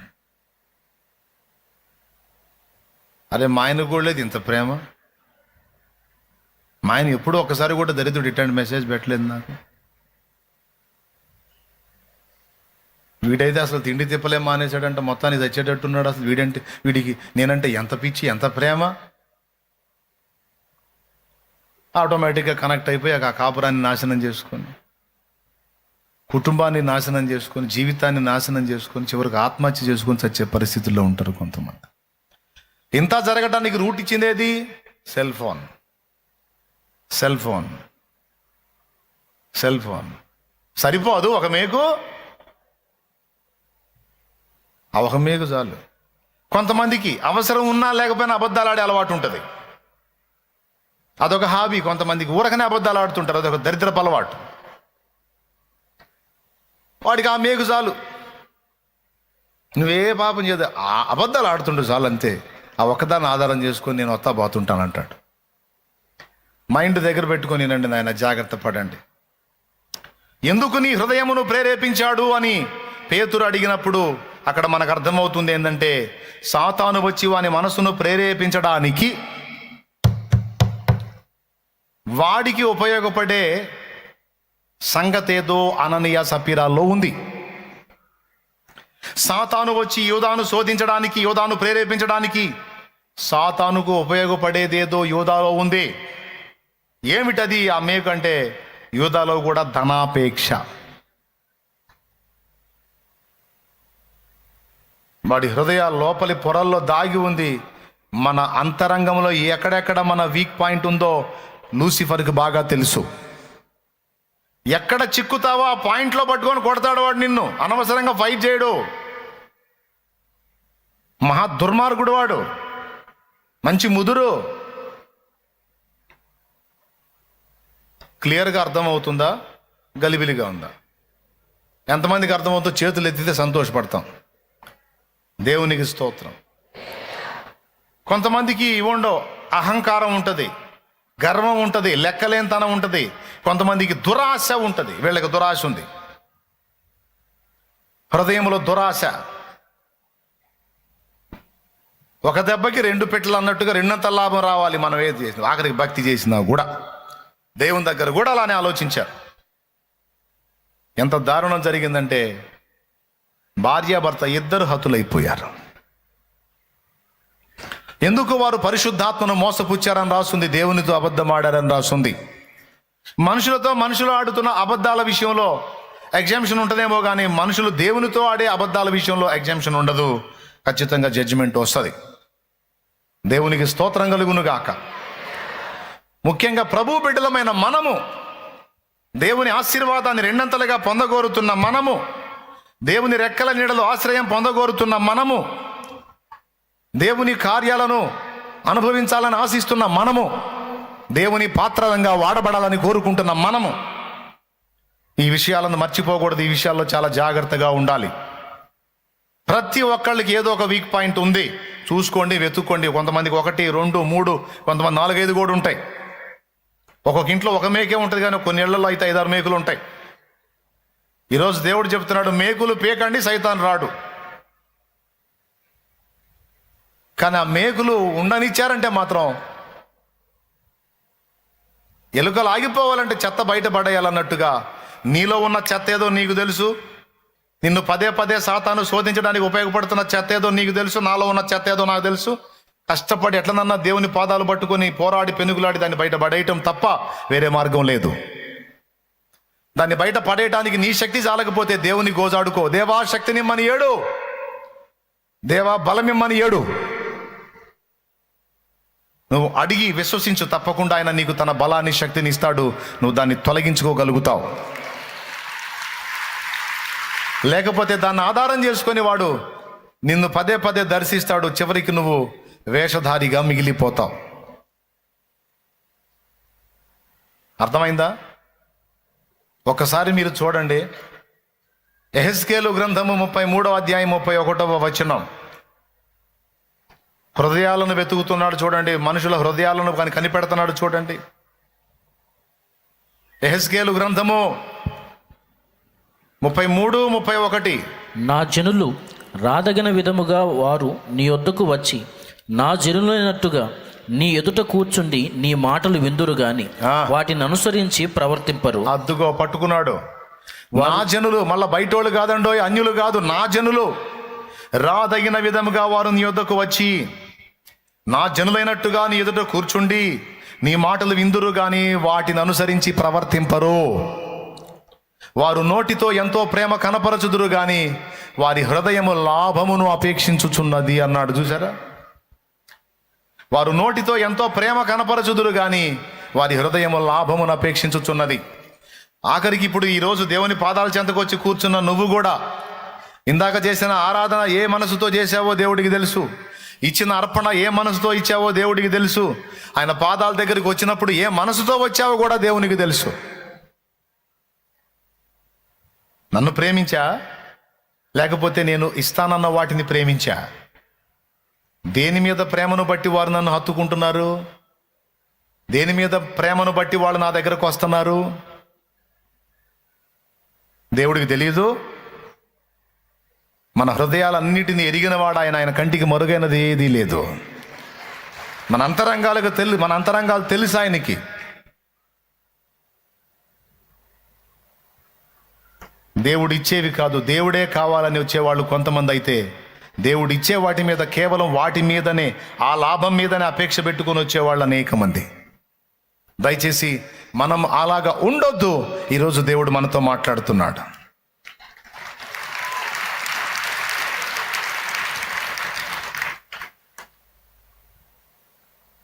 అరే మా ఆయన కూడా లేదు ఇంత ప్రేమ. మా ఆయన ఎప్పుడూ ఒక్కసారి కూడా దరిద్రుడు ఇట్లాంటి మెసేజ్ పెట్టలేదు నాకు. వీడైతే అసలు తిండి తిప్పలే మానేశాడంటే మొత్తాన్ని చచ్చేటట్టున్నాడు. అసలు వీడికి నేనంటే ఎంత పిచ్చి, ఎంత ప్రేమ. ఆటోమేటిక్గా కనెక్ట్ అయిపోయి ఆ కాపురాన్ని నాశనం చేసుకొని, కుటుంబాన్ని నాశనం చేసుకొని, జీవితాన్ని నాశనం చేసుకొని, చివరికి ఆత్మహత్య చేసుకొని చచ్చే పరిస్థితుల్లో ఉంటారు కొంతమంది. ఇంత జరగటానికి రూట్ ఇచ్చిందేది? Cell phone. సరిపోదు ఒక మేకు, ఒక మేకు చాలు. కొంతమందికి అవసరం ఉన్నా లేకపోయినా అబద్ధాలు ఆడే అలవాటు ఉంటుంది. అదొక హాబీ. కొంతమందికి ఊరకనే అబద్ధాలు ఆడుతుంటారు, అదొక దరిద్రపు అలవాటు. వాడికి ఆ మేకు చాలు, నువ్వే పాపం చేయదు, ఆ అబద్ధాలు ఆడుతుండు చాలు, అంతే. ఆ ఒక్కదాన్ని ఆధారం చేసుకొని నేను వస్తా పోతుంటానంటాడు. మైండ్ దగ్గర పెట్టుకొని రండి నాయన, జాగ్రత్త పడండి. ఎందుకు నీ హృదయమును ప్రేరేపించాడు అని పేతురు అడిగినప్పుడు అక్కడ మనకు అర్థమవుతుంది ఏంటంటే, సాతాను వచ్చి వాని మనసును ప్రేరేపించడానికి వాడికి ఉపయోగపడే సంగతేదో అననీయ సపీరాల్లో ఉంది. సాతాను వచ్చి యోధాను శోధించడానికి, యోధాను ప్రేరేపించడానికి సాతానుకు ఉపయోగపడేదేదో యోధాలో ఉంది. ఏమిటది? ఆ మేకు అంటే యోధాలో కూడా ధనాపేక్ష. వాడి హృదయ లోపలి పొరల్లో దాగి ఉంది. మన అంతరంగంలో ఎక్కడెక్కడ మన వీక్ పాయింట్ ఉందో లూసిఫర్కి బాగా తెలుసు. ఎక్కడ చిక్కుతావో ఆ పాయింట్లో పట్టుకొని కొడతాడు వాడు నిన్ను. అనవసరంగా ఫైట్ చేయడు. మహా దుర్మార్గుడు వాడు, మంచి ముదురు. క్లియర్గా అర్థమవుతుందా? గలిబిలిగా ఉందా? ఎంతమందికి అర్థమవుతుందో చేతులు ఎత్తితే సంతోషపడతాం. దేవునికి స్తోత్రం. కొంతమందికి ఇవ్వండో అహంకారం ఉంటుంది, గర్వం ఉంటుంది, లెక్కలేనితనం ఉంటుంది. కొంతమందికి దురాశ ఉంటుంది. వీళ్ళకి దురాశ ఉంది, హృదయంలో దురాశ. ఒక దెబ్బకి రెండు పెట్టెలు అన్నట్టుగా రెండంత లాభం రావాలి మనం ఏది చేసినా. ఆఖరికి భక్తి చేసినా కూడా దేవుని దగ్గర కూడా అలానే ఆలోచించారు. ఎంత దారుణం జరిగిందంటే భార్యాభర్త ఇద్దరు హతులైపోయారు. ఎందుకు? వారు పరిశుద్ధాత్మను మోసపుచ్చారని రాస్తుంది, దేవునితో అబద్ధం ఆడారని రాస్తుంది. మనుషులతో మనుషులు ఆడుతున్న అబద్ధాల విషయంలో ఎగ్జామ్షన్ ఉంటుందేమో కానీ మనుషులు దేవునితో ఆడే అబద్ధాల విషయంలో ఎగ్జామ్షన్ ఉండదు. ఖచ్చితంగా జడ్జిమెంట్ వస్తుంది. దేవునికి స్తోత్రం కలుగును గాక. ముఖ్యంగా ప్రభు బిడ్డలమైన మనము, దేవుని ఆశీర్వాదాన్ని రెండంతలుగా పొందగోరుతున్న మనము, దేవుని రెక్కల నీడలో ఆశ్రయం పొందగోరుతున్న మనము, దేవుని కార్యాలను అనుభవించాలని ఆశిస్తున్న మనము, దేవుని పాత్రలంగా వాడబడాలని కోరుకుంటున్న మనము ఈ విషయాలను మర్చిపోకూడదు. ఈ విషయాల్లో చాలా జాగ్రత్తగా ఉండాలి. ప్రతి ఒక్కళ్ళకి ఏదో ఒక వీక్ పాయింట్ ఉంది. చూసుకోండి, వెతుక్కోండి. కొంతమందికి 1, 2, 3, కొంతమంది 4, 5 కూడా ఉంటాయి. ఒక్కొక్క ఇంట్లో ఒక మేకే ఉంటుంది, కానీ కొన్ని ఇళ్లలో అయితే 5, 6 మేకులు ఉంటాయి. ఈరోజు దేవుడు చెప్తున్నాడు, మేకులు పేకండి, సైతాన్ రాడు. కానీ ఆ మేకులు ఉండనిచ్చారంటే మాత్రం ఎలుకలు ఆగిపోవాలంటే చెత్త బయట పడేయాలన్నట్టుగా నీలో ఉన్న చెత్త ఏదో నీకు తెలుసు. నిన్ను పదే పదే సాతాను శోధించడానికి ఉపయోగపడుతున్న చెత్త ఏదో నీకు తెలుసు. నాలో ఉన్న చెత్త ఏదో నాకు తెలుసు. కష్టపడి ఎట్లనన్నా దేవుని పాదాలు పట్టుకొని పోరాడి పెనుగులాడి దాన్ని బయట పడేయటం తప్ప వేరే మార్గం లేదు. దాన్ని బయట పడేయటానికి నీ శక్తి చాలకపోతే దేవుని గోజాడుకో. దేవా శక్తినిమ్మని ఏడు, దేవా బలమిమ్మని ఏడు. నువ్వు అడిగి విశ్వసించు, తప్పకుండా ఆయన నీకు తన బలాన్ని, శక్తిని ఇస్తాడు. నువ్వు దాన్ని తొలగించుకోగలుగుతావు. లేకపోతే దాన్ని ఆధారం చేసుకొని వాడు నిన్ను పదే పదే దర్శిస్తాడు. చివరికి నువ్వు వేషధారిగా మిగిలిపోతావు. అర్థమైందా? ఒకసారి మీరు చూడండి, యెహెజ్కేలు గ్రంథము 33వ అధ్యాయం 31వ వచనం. హృదయాలను వెతుకుతున్నాడు చూడండి, మనుషుల హృదయాలను కనిపెడుతున్నాడు చూడండి. యెహెజ్కేలు గ్రంథము 33, 31. నా జనులు రాదగిన విధముగా వారు నీ యొద్దకు వచ్చి నా జనులైనట్టుగా నీ ఎదుట కూర్చుండి నీ మాటలు విందురు గాని వాటిని అనుసరించి ప్రవర్తింపరు. అద్దుగో పట్టుకున్నాడు. నా జనులు, మళ్ళా బయటోళ్ళు కాదండోయ్, అన్యులు కాదు, నా జనులు రాదగిన విధముగా వారు నీ యొద్దకు వచ్చి నా జనులైనట్టుగా నీ ఎదుట కూర్చుండి నీ మాటలు విందురు గాని వాటిని అనుసరించి ప్రవర్తింపరు. వారు నోటితో ఎంతో ప్రేమ కనపరచుదురు గాని వారి హృదయము లాభమును అపేక్షించుచున్నది అన్నాడు. చూసారా? వారు నోటితో ఎంతో ప్రేమ కనపరచుదురు గాని వారి హృదయము లాభమును అపేక్షించుచున్నది. ఆఖరికి ఇప్పుడు ఈరోజు దేవుని పాదాల చెంతకు వచ్చి కూర్చున్న నువ్వు కూడా ఇందాక చేసిన ఆరాధన ఏ మనసుతో చేశావో దేవుడికి తెలుసు. ఇచ్చిన అర్పణ ఏ మనసుతో ఇచ్చావో దేవుడికి తెలుసు. ఆయన పాదాల దగ్గరికి వచ్చినప్పుడు ఏ మనసుతో వచ్చావో కూడా దేవునికి తెలుసు. నన్ను ప్రేమించా, లేకపోతే నేను ఇస్తానన్న వాటిని ప్రేమించా? దేని మీద ప్రేమను బట్టి వారు నన్ను హత్తుకుంటున్నారు? దేని మీద ప్రేమను బట్టి వాళ్ళు నా దగ్గరకు వస్తున్నారు? దేవుడికి తెలియదు. మన హృదయాలన్నిటినీ ఎరిగినవాడు ఆయన. ఆయన కంటికి మరుగైనది ఏదీ లేదు. మన అంతరంగాలు తెలుసు ఆయనకి. దేవుడు ఇచ్చేవి కాదు, దేవుడే కావాలని వచ్చేవాళ్ళు కొంతమంది అయితే, దేవుడు ఇచ్చే వాటి మీద కేవలం వాటి మీదనే, ఆ లాభం మీదనే అపేక్ష పెట్టుకొని వచ్చేవాళ్ళు అనేక మంది. దయచేసి మనం అలాగా ఉండొద్దు. ఈరోజు దేవుడు మనతో మాట్లాడుతున్నాడు.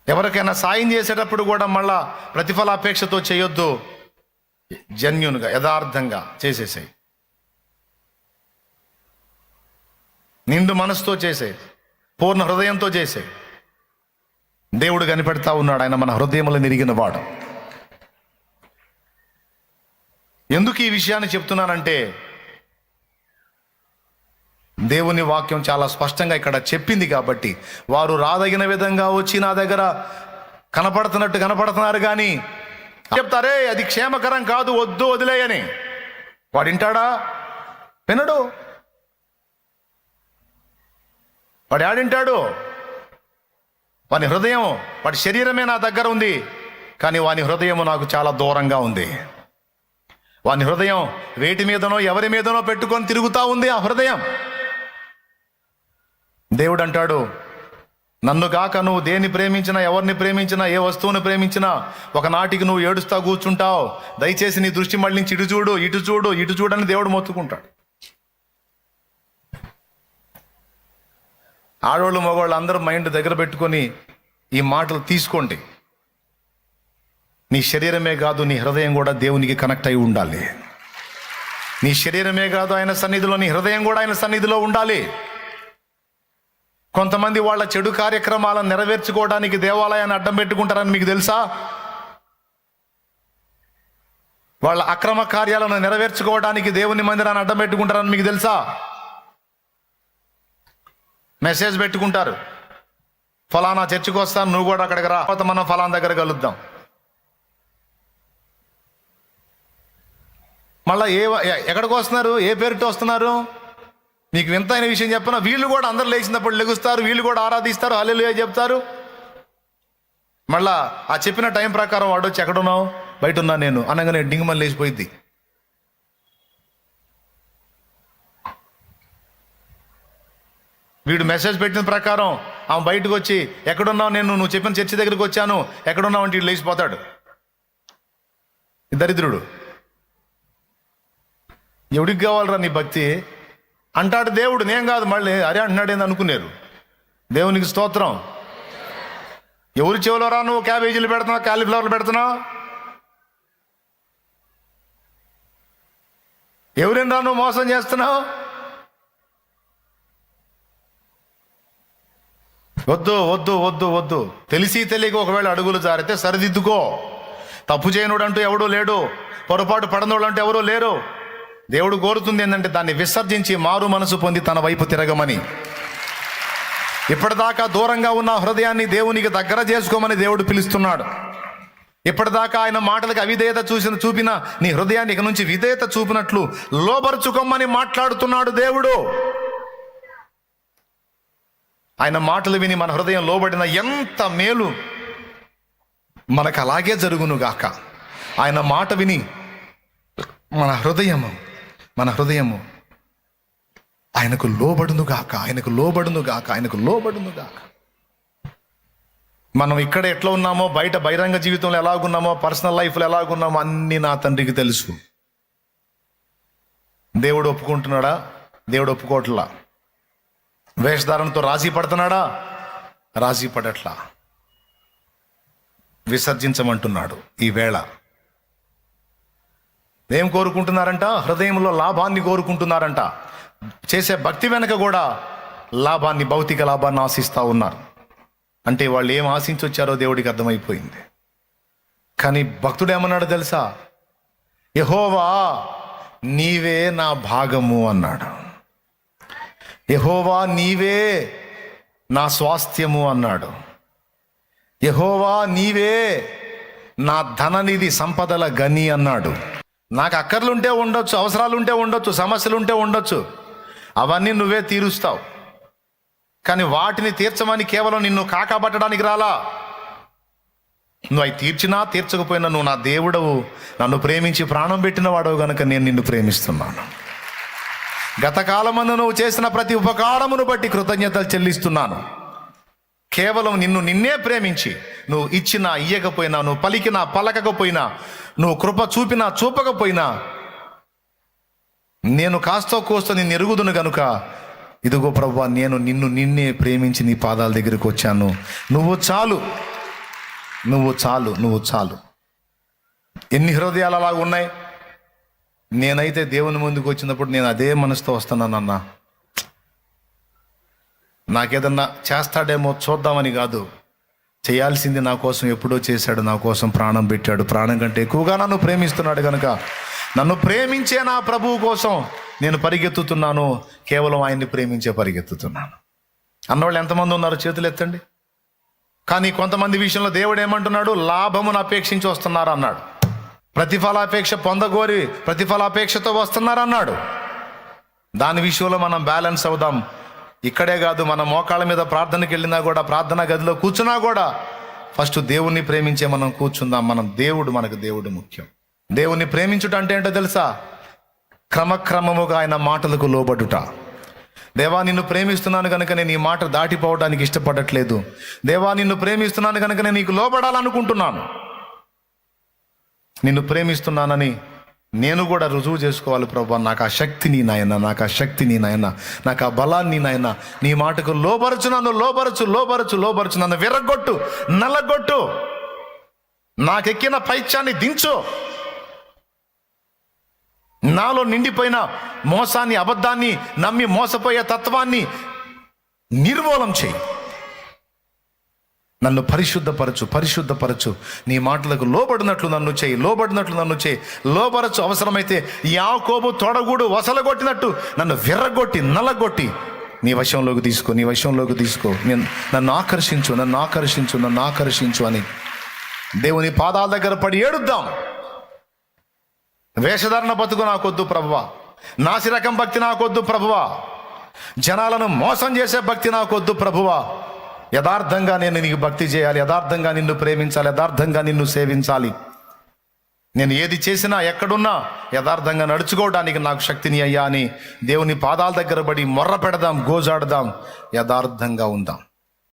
ఎవరికైనా సాయం చేసేటప్పుడు కూడా మళ్ళా ప్రతిఫలాపేక్షతో చేయొద్దు. జెన్యూన్గా, యథార్థంగా చేసేసాయి. నిండు మనసుతో చేసే, పూర్ణ హృదయంతో చేసే. దేవుడు కనిపెడతా ఉన్నాడు. ఆయన మన హృదయములు నిరిగిన వాడు. ఎందుకు ఈ విషయాన్ని చెప్తున్నానంటే, దేవుని వాక్యం చాలా స్పష్టంగా ఇక్కడ చెప్పింది కాబట్టి. వారు రాదగిన విధంగా వచ్చి నా దగ్గర కనపడుతున్నారు కానీ చెప్తారే అది క్షేమకరం కాదు, వద్దు, వదిలేయని. వాడు వింటాడా? వినడు. వాడు ఆడింటాడు. వాని హృదయం, వాడి శరీరమే నా దగ్గర ఉంది, కానీ వాని హృదయము నాకు చాలా దూరంగా ఉంది. వాని హృదయం వేటి మీదనో ఎవరి మీదనో పెట్టుకొని తిరుగుతూ ఉంది. ఆ హృదయం. దేవుడు అంటాడు, నన్ను కాక నువ్వు దేన్ని ప్రేమించినా, ఎవరిని ప్రేమించినా, ఏ వస్తువుని ప్రేమించినా ఒకనాటికి నువ్వు ఏడుస్తా కూర్చుంటావు. దయచేసి నీ దృష్టి మళ్ళించి ఇటు చూడు, ఇటు చూడు, ఇటు చూడని దేవుడు మొత్తుకుంటాడు. ఆడవాళ్ళు మగవాళ్ళు అందరూ మైండ్ దగ్గర పెట్టుకొని ఈ మాటలు తీసుకోండి. నీ శరీరమే కాదు, నీ హృదయం కూడా దేవునికి కనెక్ట్ అయి ఉండాలి. నీ శరీరమే కాదు ఆయన సన్నిధిలో, నీ హృదయం కూడా ఆయన సన్నిధిలో ఉండాలి. కొంతమంది వాళ్ళ చెడు కార్యక్రమాలను నెరవేర్చుకోవడానికి దేవాలయాన్ని అడ్డం పెట్టుకుంటారని మీకు తెలుసా? వాళ్ళ అక్రమ కార్యాలను నెరవేర్చుకోవడానికి దేవుని మందిరాన్ని అడ్డం పెట్టుకుంటారని మీకు తెలుసా? మెసేజ్ పెట్టుకుంటారు, ఫలానా చర్చికి వస్తాను, నువ్వు కూడా అక్కడికి రా, మనం ఫలానా దగ్గర కలుద్దాం. మళ్ళీ ఎక్కడికి వస్తున్నారు? ఏ పేరుతో వస్తున్నారు? మీకు వింతైన విషయం చెప్పిన, వీళ్ళు కూడా అందరు లేచినప్పుడు లెగుస్తారు, వీళ్ళు కూడా ఆరాధిస్తారు, హల్లెలూయా చెప్తారు. మళ్ళా ఆ చెప్పిన టైం ప్రకారం వాడు వచ్చి ఎక్కడున్నావు? బయట ఉన్నా నేను అనగానే డింగమని లేచిపోయింది. వీడు మెసేజ్ పెట్టిన ప్రకారం ఆమె బయటకు వచ్చి ఎక్కడున్నావు? నువ్వు చెప్పిన చర్చి దగ్గరికి వచ్చాను, ఎక్కడున్నావు అంటే వీడు లేచిపోతాడు. దరిద్రుడు. ఎవడికి కావాలరా నీ భక్తి అంటాడు దేవుడు. నేను కాదు. మళ్ళీ అరే అంటున్నాడు ఏంది అనుకున్నారు. దేవునికి స్తోత్రం. ఎవరి చెవులో రా నువ్వు క్యాబేజీలు పెడుతున్నావు, కాలీఫ్లవర్లు పెడుతున్నావు? ఎవరిని రా నువ్వు మోసం చేస్తున్నావు? వద్దు వద్దు వద్దు వద్దు. తెలిసి తెలియక ఒకవేళ అడుగులు జారితే సరిదిద్దుకో. తప్పు చేయనోడు అంటూ ఎవడూ లేడు, పొరపాటు పడనోడు అంటూ ఎవరూ లేరు. దేవుడు కోరుతుంది ఏంటంటే దాన్ని విసర్జించి మారు మనసు పొంది తన వైపు తిరగమని. ఇప్పటిదాకా దూరంగా ఉన్న హృదయాన్ని దేవునికి దగ్గర చేసుకోమని దేవుడు పిలుస్తున్నాడు. ఇప్పటిదాకా ఆయన మాటలకు అవిధేయత చూపిన నీ హృదయాన్ని ఇక నుంచి విధేయత చూపినట్లు లోబరుచుకోమని మాట్లాడుతున్నాడు దేవుడు. ఆయన మాటలు విని మన హృదయం లోబడిన ఎంత మేలు మనకు అలాగే జరుగునుగాక. ఆయన మాట విని మన హృదయము ఆయనకు లోబడునుగాక, ఆయనకు లోబడునుగాక, ఆయనకు లోబడునుగాక. మనం ఇక్కడ ఎట్లా ఉన్నామో, బయట బహిరంగ జీవితంలో ఎలాగున్నామో, పర్సనల్ లైఫ్లో ఎలాగున్నామో అన్నీ నా తండ్రికి తెలుసు. దేవుడు ఒప్పుకుంటున్నాడా? దేవుడు ఒప్పుకోవట్లా. వేషధారణతో రాజీ పడుతున్నాడా? రాజీ పడట్లా. విసర్జించమంటున్నాడు. ఈ వేళ ఏం కోరుకుంటున్నారంట? హృదయంలో లాభాన్ని కోరుకుంటున్నారంట. చేసే భక్తి వెనక కూడా లాభాన్ని, భౌతిక లాభాన్ని ఆశిస్తూ ఉన్నారు. అంటే వాళ్ళు ఏం ఆశించి వచ్చారో దేవుడికి అర్థమైపోయింది. కానీ భక్తుడు ఏమన్నాడు తెలుసా? యెహోవా నీవే నా భాగము అన్నాడు. యెహోవా నీవే నా స్వాస్థ్యము అన్నాడు. యెహోవా నీవే నా ధననిధి సంపదల గని అన్నాడు. నాకు అక్కర్లుంటే ఉండొచ్చు, అవసరాలుంటే ఉండొచ్చు, సమస్యలుంటే ఉండొచ్చు, అవన్నీ నువ్వే తీరుస్తావు. కానీ వాటిని తీర్చమని కేవలం నిన్ను కాకాబట్టడానికి రాలా. నువ్వు అవి తీర్చినా తీర్చకపోయినా నువ్వు నా దేవుడవు, నన్ను ప్రేమించి ప్రాణం పెట్టిన వాడవు గనుక నేను నిన్ను ప్రేమిస్తున్నాను. గతకాలమందు నువ్వు చేసిన ప్రతి ఉపకారమును బట్టి కృతజ్ఞతలు చెల్లిస్తున్నాను. కేవలం నిన్నే ప్రేమించి నువ్వు ఇచ్చినా ఇయ్యకపోయినా, నువ్వు పలికినా పలకకపోయినా, నువ్వు కృప చూపినా చూపకపోయినా, నేను కాస్తో కోస్తో నిన్ను ఎరుగుదును గనుక ఇదిగో ప్రభువా, నేను నిన్నే ప్రేమించి నీ పాదాల దగ్గరికి వచ్చాను. నువ్వు చాలు, నువ్వు చాలు, నువ్వు చాలు. ఎన్ని హృదయాలు అలా ఉన్నాయి. నేనైతే దేవుని ముందుకు వచ్చినప్పుడు నేను అదే మనసుతో వస్తున్నానన్నా. నాకేదన్నా చేస్తాడేమో చూద్దామని కాదు, చేయాల్సింది నా కోసం ఎప్పుడో చేశాడు, నా కోసం ప్రాణం పెట్టాడు. ప్రాణం కంటే ఎక్కువగా నన్ను ప్రేమిస్తున్నాడు కనుక నన్ను ప్రేమించే నా ప్రభువు కోసం నేను పరిగెత్తుతున్నాను. కేవలం ఆయన్ని ప్రేమించే పరిగెత్తుతున్నాను. అన్నవాళ్ళు ఎంతమంది ఉన్నారు? చేతులు ఎత్తండి. కానీ కొంతమంది విషయంలో దేవుడు ఏమంటున్నాడు? లాభమును అపేక్షించి వస్తున్నారు అన్నాడు. ప్రతిఫలాపేక్ష పొందగోరి ప్రతిఫలాపేక్షతో వస్తున్నారు అన్నాడు. దాని విషయంలో మనం బ్యాలెన్స్ అవుదాం. ఇక్కడే కాదు, మన మోకాళ్ళ మీద ప్రార్థనకి వెళ్ళినా కూడా, ప్రార్థనా గదిలో కూర్చున్నా కూడా ఫస్ట్ దేవుణ్ణి ప్రేమించే మనం కూర్చుందాం. మనకు దేవుడు ముఖ్యం. దేవుణ్ణి ప్రేమించుట అంటే ఏంటో తెలుసా? క్రమక్రమముగా ఆయన మాటలకు లోబడుట. దేవా, నిన్ను ప్రేమిస్తున్నాను కనుక నేను ఈ మాట దాటిపోవడానికి ఇష్టపడట్లేదు. దేవా, నిన్ను ప్రేమిస్తున్నాను కనుక నేను నీకు లోబడాలనుకుంటున్నాను. నిన్ను ప్రేమిస్తున్నానని నేను కూడా రుజువు చేసుకోవాలి. ప్రభా, నాకు ఆ శక్తి నీ నాయన, నాకు ఆ శక్తి నీ నాయన, నాకు ఆ బలాన్ని నాయన. నీ మాటకు లోబరచు, నన్ను లోబరచు, నన్ను విరగొట్టు, నల్లగొట్టు, నాకెక్కిన పైత్యాన్ని దించు, నాలో నిండిపోయిన మోసాన్ని, అబద్ధాన్ని నమ్మి మోసపోయే తత్వాన్ని నిర్మూలం చేయి. నన్ను పరిశుద్ధపరచు. నీ మాటలకు లోబడినట్లు నన్ను చేయి, లోబరచు. అవసరమైతే యాకోబు తొడగూడు వసలగొట్టినట్టు నన్ను విర్రగొట్టి, నల్లగొట్టి నీ వశంలోకి తీసుకో. నన్ను ఆకర్షించు అని దేవుని పాదాల దగ్గర పడి ఏడుద్దాం. వేషధారణ బతుకు నాకొద్దు ప్రభువా, నాసిరకం భక్తి నాకొద్దు ప్రభువా, జనాలను మోసం చేసే భక్తి నాకొద్దు ప్రభువా. యథార్థంగా నేను నీకు భక్తి చేయాలి, యథార్థంగా నిన్ను ప్రేమించాలి, యథార్థంగా నిన్ను సేవించాలి. నేను ఏది చేసినా ఎక్కడున్నా యథార్థంగా నడుచుకోవడానికి నాకు శక్తిని అయ్యా అని దేవుని పాదాల దగ్గర పడి మొర్ర పెడదాం, గోజాడదాం, యథార్థంగా ఉందాం.